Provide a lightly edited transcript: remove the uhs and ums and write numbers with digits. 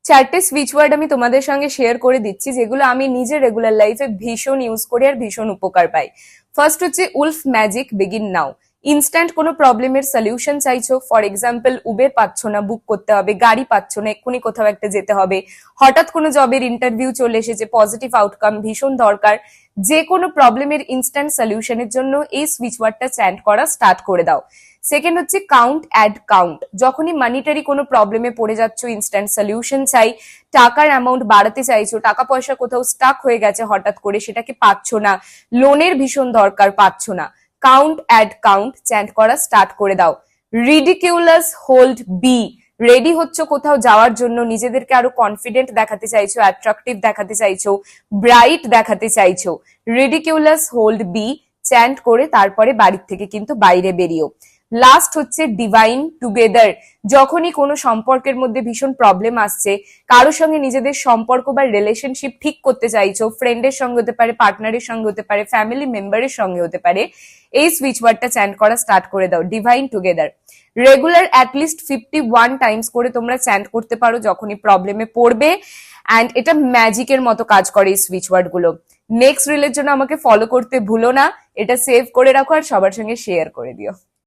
চারটে switch word আমি তোমাদের সঙ্গে শেয়ার করে দিচ্ছি, যেগুলো আমি নিজের রেগুলার লাইফে ভীষণ ইউজ করি আর ভীষণ উপকার পাই। ফার্স্ট হচ্ছে উলফ ম্যাজিক বিগিন নাও। ইনস্ট্যান্ট কোনো প্রবলেমের সলিউশন চাইছো, ফর এক্সাম্পল উবের পাচ্ছ না, বুক করতে হবে, গাড়ি পাচ্ছ না, এক্ষুনি কোথাও একটা যেতে হবে, হঠাৎ কোনো জবের ইন্টারভিউ চলে এসেছে, পজিটিভ আউটকাম ভীষণ দরকার, যে কোনো প্রবলেমের ইনস্ট্যান্ট সলিউশনের জন্য এই সুইচ ওয়ার্ডটা চ্যান্ট করা স্টার্ট করে দাও। সেকেন্ড হচ্ছে কাউন্ট অ্যাড কাউন্ট। যখনই মানিটারি কোনো প্রবলেমে পড়ে যাচ্ছ, ইনস্ট্যান্ট সলিউশন চাই, টাকার অ্যামাউন্ট বাড়াতে চাইছো, টাকা পয়সা কোথাও স্টাক হয়ে গেছে হঠাৎ করে, সেটাকে পাচ্ছ না, লোনের ভীষণ দরকার, পাচ্ছ না, কাউন্ট অ্যাড কাউন্ট চ্যান্ট করা স্টার্ট করে দাও। Ridiculous hold B. রেডি হচ্ছ কোথাও যাওয়ার জন্য, নিজেদেরকে আরো কনফিডেন্ট দেখাতে চাইছো, অ্যাট্রাকটিভ দেখাতে চাইছো, ব্রাইট দেখাতে চাইছো, রিডিকিউলাস হোল্ড বি চ্যান্ট করে তারপরে বাড়ির থেকে কিন্তু বাইরে বেরিও। লাস্ট হচ্ছে ডিভাইন টুগেদার। যখনই কোনো সম্পর্কের মধ্যে ভীষণ প্রবলেম আসছে, কারোর সঙ্গে নিজেদের সম্পর্ক বা রিলেশনশিপ ঠিক করতে চাইছো, ফ্রেন্ডের সঙ্গে হতে পারে, পার্টনারের সঙ্গে হতে পারে, ফ্যামিলি মেম্বারের সঙ্গে হতে পারে, এই সুইচ ওয়ার্ডটা চ্যান্ট করা স্টার্ট করে দাও, divine together. Regular at least 51 Times করে তোমরা চ্যান্ট করতে পারো যখনই প্রবলেমে পড়বে, অ্যান্ড এটা ম্যাজিকের মতো কাজ করে এই সুইচ ওয়ার্ড গুলো। নেক্সট রিলের জন্য আমাকে ফলো করতে ভুলো না, এটা সেভ করে রাখো আর সবার সঙ্গে শেয়ার করে দিও।